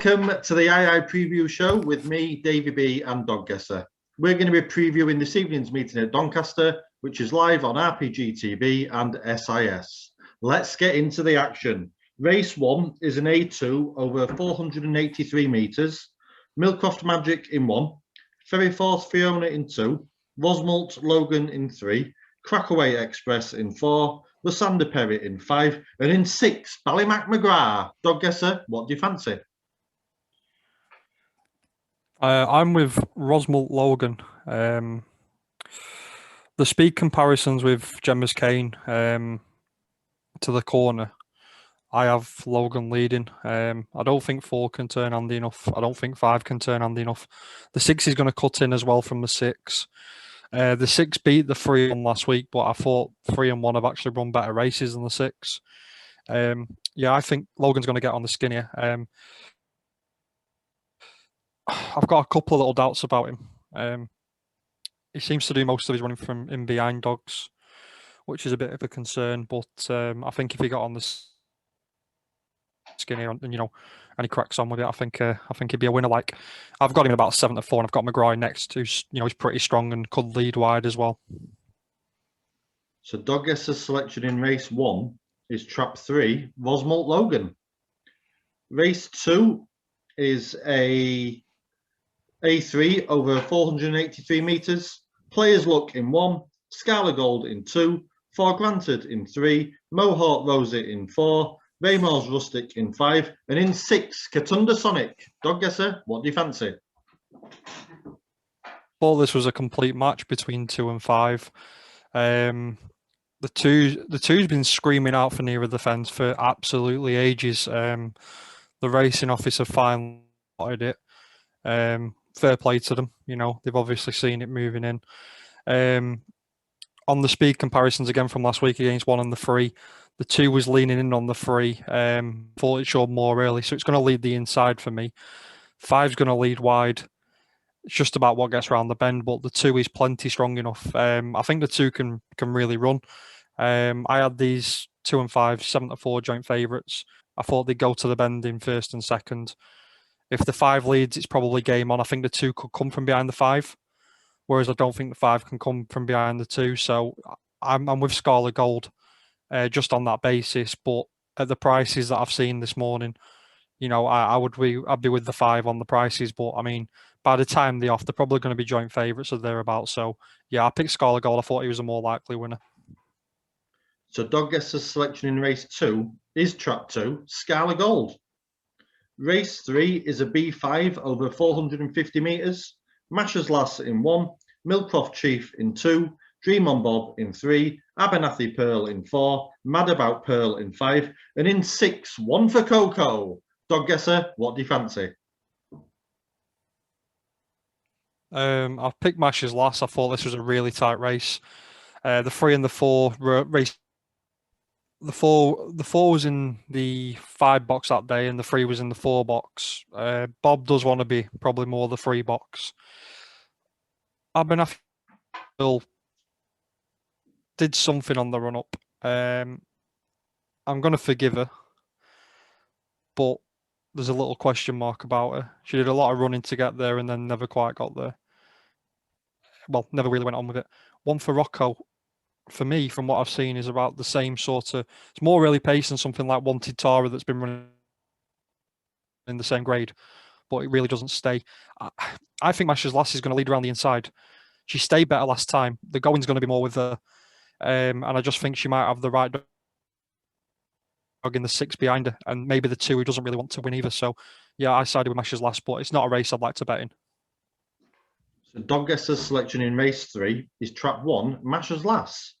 Welcome to the II Preview Show with me, Davey B and Doggesser. We're going to be previewing this evening's meeting at Doncaster, which is live on RPG TV and SIS. Let's get into the action. Race 1 is an A2 over 483 metres, Millcroft Magic in 1, Ferryforth Fiona in 2, Rosmalt Logan in 3, Crackaway Express in 4, Lysander Perry in 5, and in 6, Ballymac McGrath. Doggesser, what do you fancy? I'm with Rosmalt Logan. The speed comparisons with Gemma's Kane to the corner, I have Logan leading. I don't think 4 can turn handy enough. I don't think 5 can turn handy enough. The 6 is going to cut in as well from the 6. The 6 beat the 3 on last week, but I thought 3 and 1 have actually run better races than the 6. Yeah, I think Logan's going to get on the skinnier. I've got a couple of little doubts about him. He seems to do most of his running from in behind dogs, which is a bit of a concern. But I think if he got on the skinny and and he cracks on with it, I think he'd be a winner. Like I've got him about 7 to 4, and I've got McGrath next, who's he's pretty strong and could lead wide as well. So Doggesser's selection in race 1 is trap 3, Rosmalt Logan. Race 2 is a A3 over 483 metres, Players Luck in 1, Scarlet Gold in 2, For Granted in 3, Mohawk Rosie in 4, Raymor's Rustic in 5, and in 6, Katunda Sonic. Doggesser, what do you fancy? Well, this was a complete match between 2 and 5. The two's been screaming out for nearer the fence for absolutely ages. The racing officer finally spotted it. Fair play to them. They've obviously seen it moving in. On the speed comparisons again from last week against 1 and the 3, the 2 was leaning in on the 3. Thought it showed more early, so it's going to lead the inside for me. 5's going to lead wide. It's just about what gets around the bend, but the 2 is plenty strong enough. I think the 2 can really run. I had these 2 and 5 7 to 4 joint favourites. I thought they'd go to the bend in first and second. If the 5 leads, it's probably game on. I think the 2 could come from behind the 5, whereas I don't think the 5 can come from behind the 2. So I'm with Scarlet Gold just on that basis. But at the prices that I've seen this morning, I'd be with the 5 on the prices. But I mean, by the time they're off, they're probably going to be joint favourites or thereabouts. So yeah, I picked Scarlet Gold. I thought he was a more likely winner. So Doggesser's selection in race 2 is trap 2, Scarlet Gold. Race 3 is a B5 over 450 metres, Mashers Lass in 1, Millcroft Chief in 2, Dream on Bob in 3, Abernathy Pearl in 4, Mad About Pearl in 5, and in 6, One for Coco. Doggesser, what do you fancy? I've picked Mashers Lass. I thought this was a really tight race. The 3 and the 4 race. The 4 was in the 5 box that day, and the 3 was in the 4 box. Bob does want to be probably more the 3 box. Abernathy did something on the run up. I'm going to forgive her, but there's a little question mark about her. She did a lot of running to get there and then never quite got there. Well, never really went on with it. One for Rocco, for me, from what I've seen, is about the same sort of... It's more early pace than something like Wanted Tara that's been running in the same grade, but it really doesn't stay. I think Mashers Lass is going to lead around the inside. She stayed better last time. The going's going to be more with her. And I just think she might have the right dog in the 6 behind her, and maybe the 2 who doesn't really want to win either. So, yeah, I sided with Mashers Lass, but it's not a race I'd like to bet in. So Doggesser's selection in race 3 is trap 1, Mashers Lass.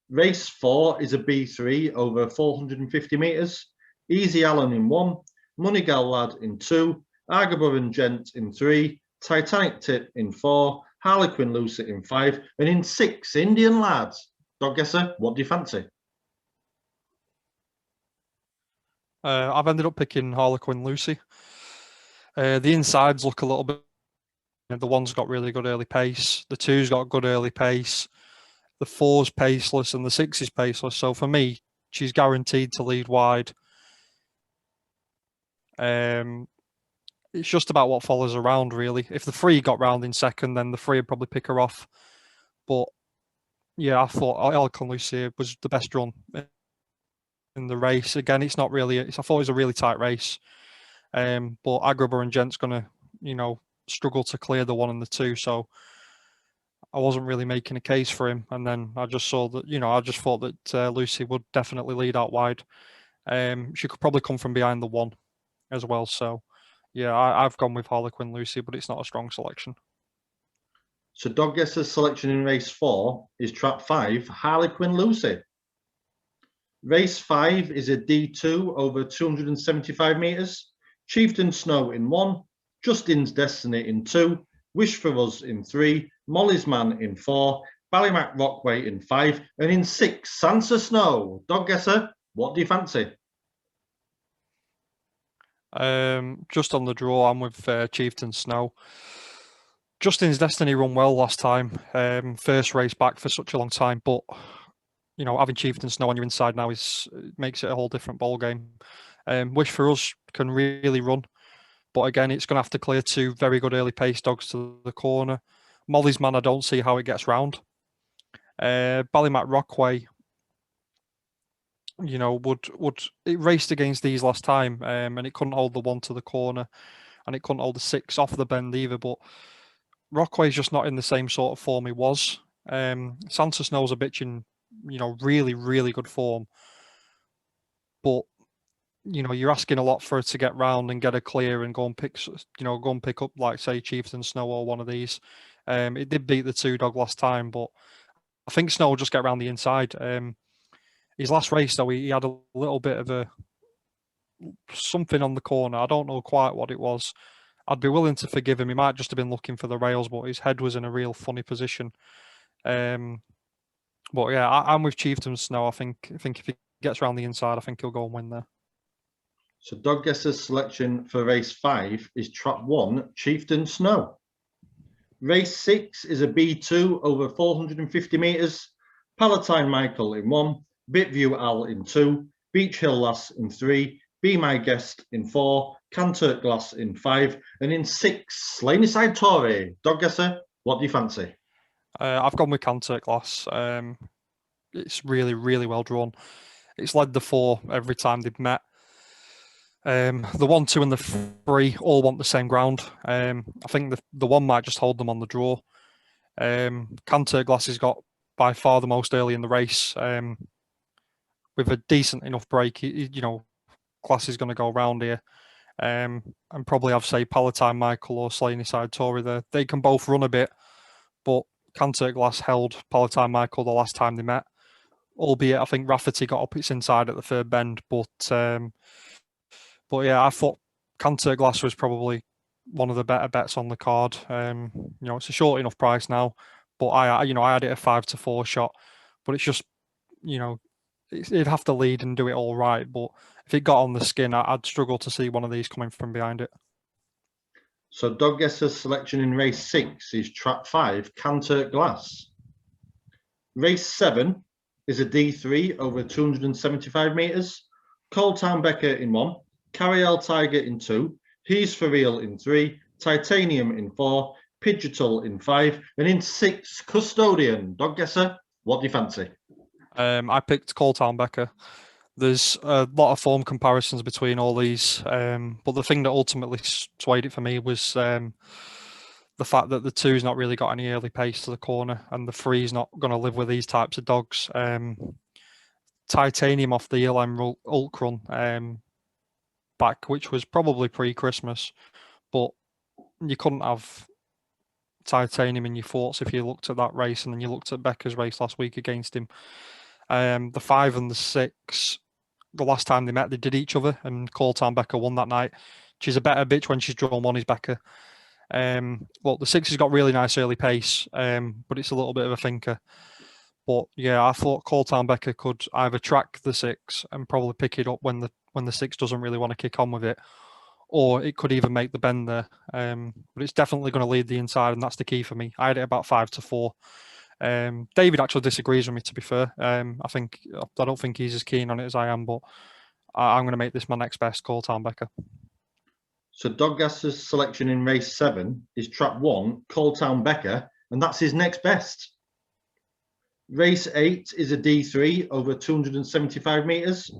Race 4 is a B3 over 450 metres, Easy Allen in 1, Moneygal Lad in 2, Argaburn Gent in 3, Titanic Tip in 4, Harlequin Lucy in 5, and in 6, Indian Lads. Doggesser, what do you fancy? I've ended up picking Harlequin Lucy. The insides look a little bit... The 1's got really good early pace. The 2's got good early pace. The 4's paceless and the 6 is paceless. So for me, she's guaranteed to lead wide. it's just about what follows around, really. If the three got round in second, then the three would probably pick her off. But yeah, I thought Alcon Lucy was the best run in the race. Again, it's not really. I thought it was a really tight race. But Agrabah and Gent's going to, struggle to clear the 1 and the 2. So I wasn't really making a case for him. And then I just saw that, I just thought that Lucy would definitely lead out wide. She could probably come from behind the 1 as well. So yeah, I've gone with Harlequin Lucy, but it's not a strong selection. So Doggesser's selection in race 4 is trap 5, Harlequin Lucy. Race 5 is a D2 over 275 metres. Chieftain Snow in 1, Justin's Destiny in 2, Wish for Us in 3, Molly's Man in 4, Ballymac Rockway in 5, and in 6, Sansa Snow. Doggesser, what do you fancy? Just on the draw, I'm with Chieftain Snow. Justin's Destiny run well last time. First race back for such a long time, but having Chieftain Snow on your inside now makes it a whole different ball game. Wish for Us can really run, but again, it's going to have to clear 2 very good early pace dogs to the corner. Molly's Man, I don't see how it gets round. Ballymac Rockway, would it raced against these last time, and it couldn't hold the 1 to the corner, and it couldn't hold the 6 off the bend either. But Rockway's just not in the same sort of form he was. Santa Snow's a bitch in, really, really good form. But, you're asking a lot for her to get round and get a clear and go and pick up, like, say, Chieftain Snow or one of these. It did beat the 2 dog last time, but I think Snow will just get around the inside. His last race, though, he had a little bit of something on the corner. I don't know quite what it was. I'd be willing to forgive him. He might just have been looking for the rails, but his head was in a real funny position. But yeah, I'm with Chieftain Snow. I think if he gets around the inside, I think he'll go and win there. So Doggesser's selection for race 5 is trap 1, Chieftain Snow. Race 6 is a B2 over 450 metres. Palatine Michael in 1, Bitview Al in 2, Beach Hill Lass in 3, Be My Guest in 4, Canter Glass in 5, and in 6, Slaneyside Tory. Doggesser, what do you fancy? I've gone with Canter Glass. It's really, really well drawn. It's led the 4 every time they've met. The 1, 2, and the 3 all want the same ground. I think the 1 might just hold them on the draw. Canter Glass has got by far the most early in the race. With a decent enough break, Glass is going to go around here. And probably have, say, Palatine Michael or Slaneyside Tory there. They can both run a bit, but Canter Glass held Palatine Michael the last time they met. Albeit, I think Rafferty got up its inside at the 3rd bend, but yeah, I thought Canter Glass was probably one of the better bets on the card. It's a short enough price now, but I had it a 5-4 shot, but it's just, it'd have to lead and do it all right. But if it got on the skin, I'd struggle to see one of these coming from behind it. So Doggesser's selection in race 6 is trap 5, Canter Glass. Race 7 is a D3 over 275 metres. Cold Town Becker in 1, Carriel Tiger in 2, He's For Real in 3, Titanium in 4, Pidgeottle in 5, and in 6, Custodian. Doggesser, what do you fancy? I picked Cold Town Becker. There's a lot of form comparisons between all these, but the thing that ultimately swayed it for me was the fact that the 2's not really got any early pace to the corner, and the 3's not going to live with these types of dogs. Titanium off the Ilham Ulk run back, which was probably pre-Christmas, but you couldn't have Titanium in your thoughts if you looked at that race and then you looked at Becker's race last week against him. The 5 and the 6, the last time they met, they did each other, and Cold Town Becker won that night. She's a better bitch when she's drawn one, is Becker. Well, the 6 has got really nice early pace, but it's a little bit of a thinker. But yeah, I thought Cold Town Becker could either track the 6 and probably pick it up when the 6 doesn't really want to kick on with it, or it could even make the bend there. But it's definitely going to lead the inside, and that's the key for me. I had it about 5-4. David actually disagrees with me, to be fair. I don't think he's as keen on it as I am, but I'm going to make this my next best, Cold Town Becker. So Doggasser's selection in race 7 is trap 1, Coaltown Becker, and that's his next best. Race 8 is a D3 over 275 metres.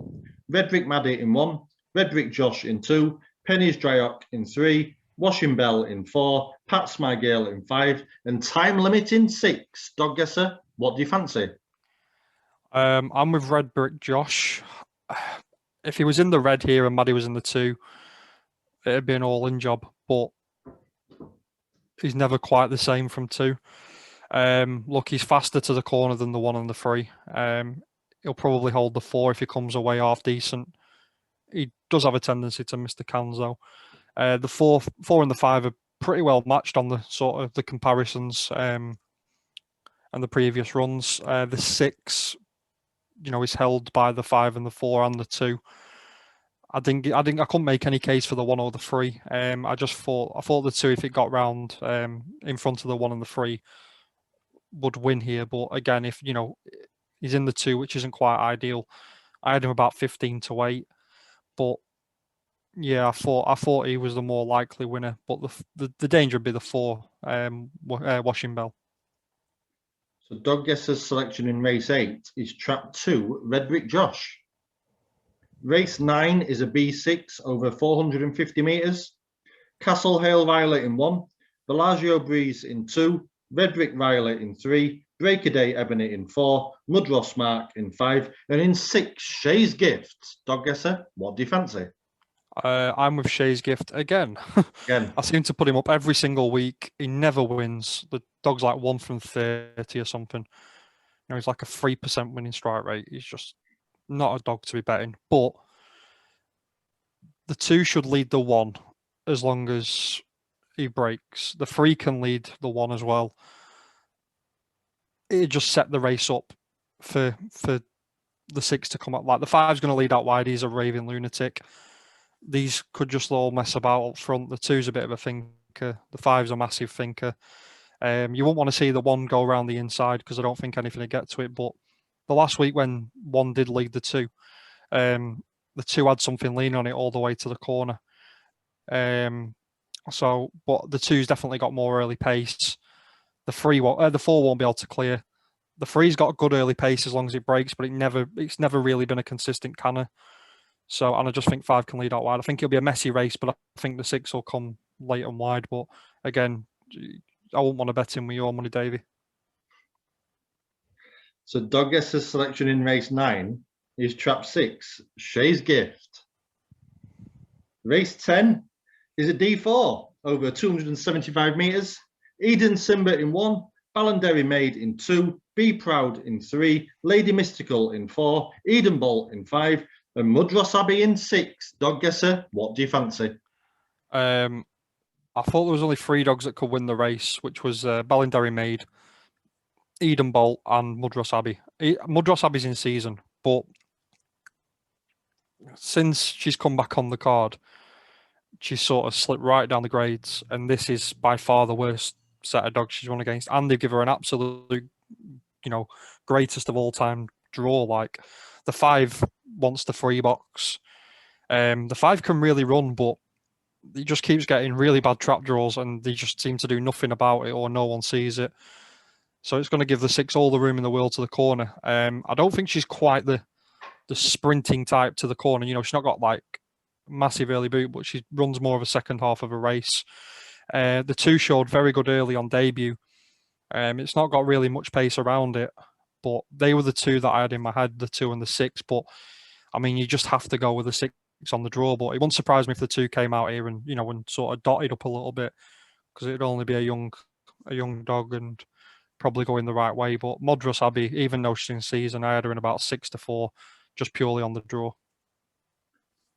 Redrick Maddie in 1, Redrick Josh in 2, Penny's Dryok in 3, Washing Bell in 4, Pat Smygale in 5, and Time Limit in 6. Doggasser, what do you fancy? I'm with Redrick Josh. If he was in the red here and Maddie was in the 2, it'd be an all-in job, but he's never quite the same from 2. Look, he's faster to the corner than the 1 and the 3. He'll probably hold the 4 if he comes away half decent. He does have a tendency to miss the cans though. The 4 and the 5 are pretty well matched on the sort of the comparisons and the previous runs. The 6, is held by the 5 and the 4 and the 2. I couldn't make any case for the 1 or the 3. I thought the 2, if it got round in front of the 1 and the 3, would win here. But again, if he's in the 2, which isn't quite ideal, I had him about 15-8. But yeah, I thought he was the more likely winner. But the danger would be the 4, Washing Bell. So Doggasser's selection in race 8 is trap 2, Redrick Josh. Race 9 is a B6 over 450 metres. Castle Hale Violet in 1, Bellagio Breeze in 2, Redrick Violet in 3, Breakaday Ebony in 4, Mudross Mark in 5, and in 6, Shay's Gift. Doggasser, what do you fancy? I'm with Shay's Gift again. Again. I seem to put him up every single week. He never wins. The dog's like 1 from 30 or something. He's like a 3% winning strike rate. He's just not a dog to be betting. But the 2 should lead the 1 as long as he breaks. The 3 can lead the 1 as well. It just set the race up for the 6 to come up. Like the 5's going to lead out wide. He's a raving lunatic. These could just all mess about up front. The 2's a bit of a thinker. The 5's a massive thinker. You won't want to see the 1 go around the inside because I don't think anything will get to it. But the last week when 1 did lead the 2, the 2 had something leaning on it all the way to the corner. But the 2's definitely got more early pace. The 4 won't be able to clear. The 3's got a good early pace as long as it breaks, but it's never really been a consistent canner. So, and I just think 5 can lead out wide. I think it'll be a messy race, but I think the 6 will come late and wide. But again, I wouldn't want to bet him with your money, Davey. So Doggasser's selection in race 9 is trap 6, Shay's Gift. Race 10 is a D4 over 275 metres. Eden Simba in 1, Ballandary Maid in 2, Be Proud in 3, Lady Mystical in 4, Eden Bolt in 5, and Mudross Abbey in 6. Doggasser, what do you fancy? I thought there was only 3 dogs that could win the race, which was Ballandary Maid, Eden Bolt, and Mudross Abbey. Mudross Abbey's in season, but since she's come back on the card, she's sort of slipped right down the grades, and this is by far the worst set of dogs she's run against. And they give her an absolute, greatest of all time draw. Like the 5 wants the free box. The 5 can really run, but he just keeps getting really bad trap draws, and they just seem to do nothing about it, or no one sees it. So it's going to give the 6 all the room in the world to the corner. I don't think she's quite the sprinting type to the corner. She's not got like massive early boot, but she runs more of a second half of a race. The 2 showed very good early on debut. It's not got really much pace around it, but they were the 2 that I had in my head, the 2 and the 6. But I mean, you just have to go with the 6 on the draw. But it wouldn't surprise me if the 2 came out here and and sort of dotted up a little bit, because it'd only be a young dog and probably going the right way. But Mudross Abbey, even though she's in season, I had her in about 6-4, just purely on the draw.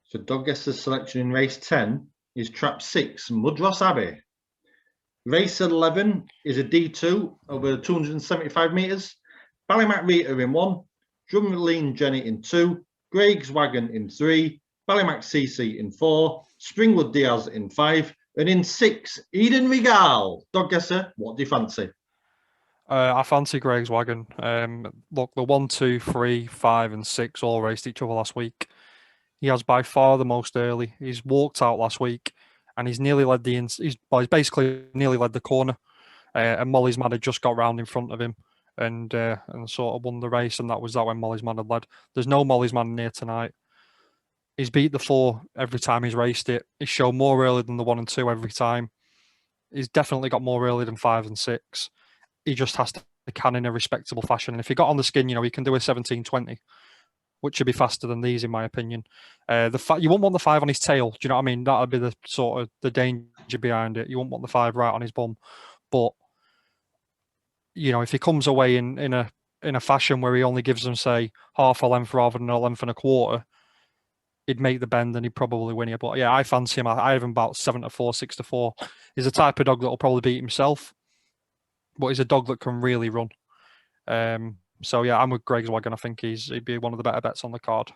So Doggasser's selection in race 10 is trap 6, Mudross Abbey. Race 11 is a D2 over 275 metres. Ballymac Rita in 1, Drumline Jenny in 2, Greg's Wagon in 3, Ballymac CC in 4, Springwood Diaz in 5, and in 6, Eden Regal. Doggasser, what do you fancy? I fancy Greg's Wagon. Look, the 1, 2, 3, 5, and 6 all raced each other last week. He has by far the most early. He's walked out last week, and he's nearly led he's basically nearly led the corner, and Molly's Man had just got round in front of him and sort of won the race, and that was that when Molly's Man had led. There's no Molly's Man near tonight. He's beat the 4 every time he's raced it. He's shown more early than the 1 and 2 every time. He's definitely got more early than 5 and 6. He just has to can in a respectable fashion. And if he got on the skin, he can do a 17:20, which should be faster than these, in my opinion. You won't want the 5 on his tail. Do you know what I mean? That would be the sort of the danger behind it. You won't want the 5 right on his bum. But if he comes away in a fashion where he only gives them, say, half a length rather than a length and a quarter, he'd make the bend and he'd probably win it. But yeah, I fancy him. I have him about 7-4, 6-4. He's the type of dog that will probably beat himself, but he's a dog that can really run. So yeah, I'm with Greg's Wagon. I think he'd be one of the better bets on the card.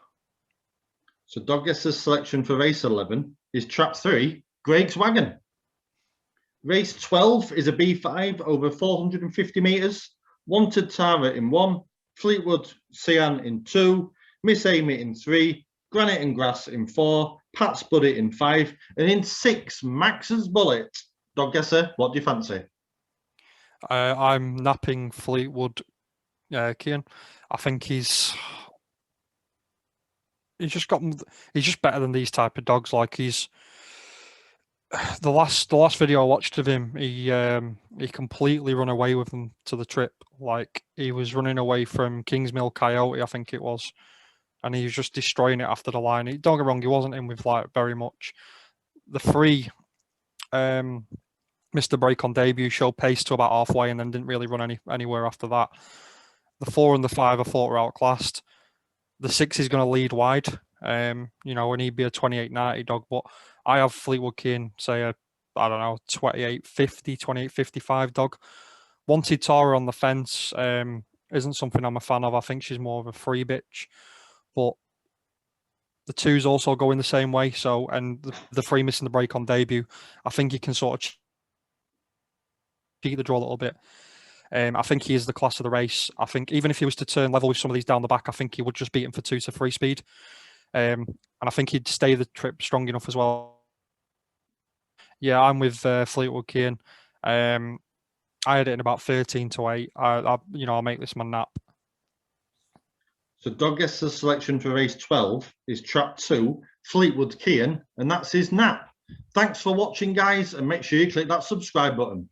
So Doggesser's selection for race 11 is trap 3, Greg's Wagon. Race 12 is a B5 over 450 metres. Wanted Tara in 1, Fleetwood Sian in 2, Miss Amy in 3, Granite and Grass in 4, Pat's Buddy in 5, and in 6, Max's Bullet. Doggesser, what do you fancy? I'm napping Fleetwood Kian. I think he's just better than these type of dogs. Like the last video I watched of him, he completely run away with them to the trip. Like he was running away from Kingsmill Coyote, I think it was, and he was just destroying it after the line. Don't get me wrong, he wasn't in with like very much. The 3, missed the break on debut, showed pace to about halfway, and then didn't really run anywhere after that. The 4 and the 5 I thought were outclassed. The 6 is going to lead wide, and he'd be a 28.90 dog, but I have Fleetwood Kian, say a 28.50, 28.55 dog. Wanted Tara on the fence isn't something I'm a fan of. I think she's more of a free bitch, but the 2's also going the same way. So, and the 3 missing the break on debut, I think he can sort of cheat the draw a little bit. I think he is the class of the race. I think even if he was to turn level with some of these down the back, I think he would just beat him for 2 to 3 speed. And I think he'd stay the trip strong enough as well. Yeah, I'm with Fleetwood Kian. I had it in about 13-8. I'll make this my nap. So Doggesser's selection for race 12 is trap 2, Fleetwood Kian, and that's his nap. Thanks for watching, guys, and make sure you click that subscribe button.